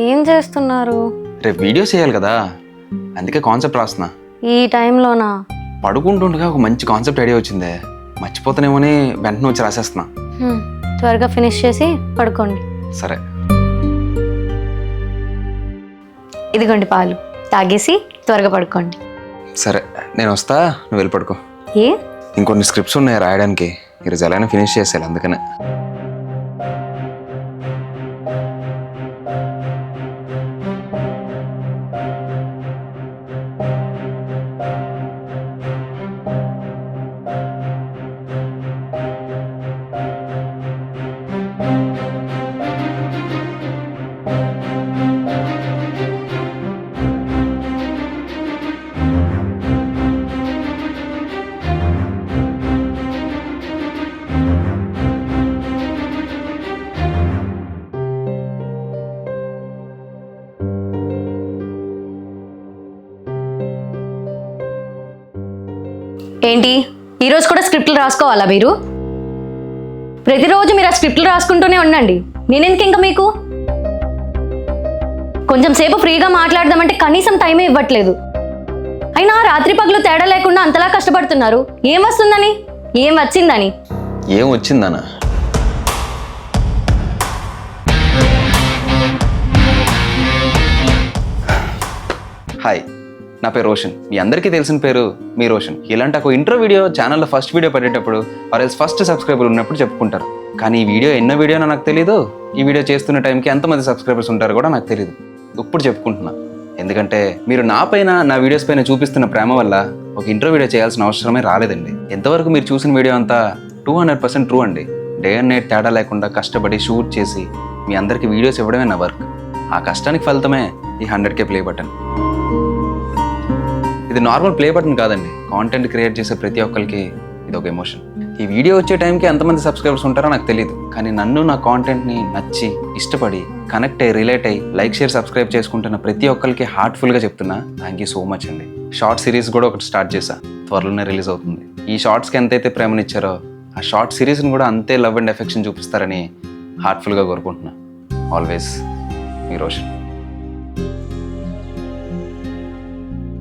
ఏం చేస్తున్నారు? రేపు వీడియోస్ చేయాలి కదా, అందుకే కాన్సెప్ట్ రాస్తున్నా. ఈ టైంలోనా? పడుకుంటుండగా ఒక మంచి కాన్సెప్ట్ ఐడియా వచ్చిందే, మర్చిపోతానేమోని వెంటనే వచ్చి రాసేస్తున్నా. త్వరగా ఫినిష్ చేసి పడుకోండి. సరే. ఇదిగోండి పాలు, తాగేసి త్వరగా పడుకోండి. సరే, నేను వస్తా, నువ్వు వెళ్ళి పడుకో. ఏ? ఇంకొన్ని స్క్రిప్ట్స్ ఉన్నాయి రాయడానికి, ఈరోజు ఎలాగైనా ఫినిష్ చేసేయాలి, అందుకనే. ఏంటి, ఈరోజు కూడా స్క్రిప్ట్లు రాసుకోవాలా మీరు? ప్రతిరోజు మీరు ఆ స్క్రిప్ట్లు రాసుకుంటూనే ఉండండి. నేనెందుకు ఇంకా మీకు? కొంచెం సేపు ఫ్రీగా మాట్లాడదామంటే కనీసం టైమే ఇవ్వట్లేదు. అయినా రాత్రి పగలు తేడా లేకుండా అంతలా కష్టపడుతున్నారు. ఏం వస్తుందని? ఏం వచ్చిందని? ఏం వచ్చిందనా? హాయ్, నా పేరు రోషన్. మీ అందరికీ తెలిసిన పేరు మీ రోషన్. ఇలాంటి ఒక ఇంట్రో వీడియో ఛానల్లో ఫస్ట్ వీడియో పడేటప్పుడు ఆర్ఎల్స్ ఫస్ట్ సబ్స్క్రైబర్ ఉన్నప్పుడు చెప్పుకుంటారు. కానీ ఈ వీడియో ఎన్నో వీడియోనో నాకు తెలియదు, ఈ వీడియో చేస్తున్న టైంకి ఎంతమంది సబ్స్క్రైబర్స్ ఉంటారో కూడా నాకు తెలియదు. ఇప్పుడు చెప్పుకుంటున్నా, ఎందుకంటే మీరు నా పైన, నా వీడియోస్ పైన చూపిస్తున్న ప్రేమ వల్ల ఒక ఇంట్రో వీడియో చేయాల్సిన అవసరమే రాలేదండి. ఎంతవరకు మీరు చూసిన వీడియో అంతా 200% ట్రూ అండి. డే అండ్ నైట్ తేడా లేకుండా కష్టపడి షూట్ చేసి మీ అందరికీ వీడియోస్ ఇవ్వడమే నా వర్క్. ఆ కష్టానికి ఫలితమే ఈ 100K ప్లే బటన్. ఇది నార్మల్ ప్లే బటన్ కాదండి, కాంటెంట్ క్రియేట్ చేసే ప్రతి ఒక్కరికి ఇది ఒక ఎమోషన్. ఈ వీడియో వచ్చే టైంకి ఎంతమంది సబ్స్క్రైబర్స్ ఉంటారో నాకు తెలియదు, కానీ నన్ను, నా కాంటెంట్ని నచ్చి, ఇష్టపడి, కనెక్ట్ అయ్యి, రిలేట్ అయ్యి, లైక్, షేర్, సబ్స్క్రైబ్ చేసుకుంటున్న ప్రతి ఒక్కరికి హార్ట్ఫుల్గా చెప్తున్నా థ్యాంక్ యూ సో మచ్ అండి. షార్ట్ సిరీస్ కూడా ఒకటి స్టార్ట్ చేశా, త్వరలోనే రిలీజ్ అవుతుంది. ఈ షార్ట్స్కి ఎంతైతే ప్రేమనిచ్చారో ఆ షార్ట్ సిరీస్ని కూడా అంతే లవ్ అండ్ ఎఫెక్షన్ చూపిస్తారని హార్ట్ఫుల్గా కోరుకుంటున్నా. ఆల్వేస్ మీ రోషన్.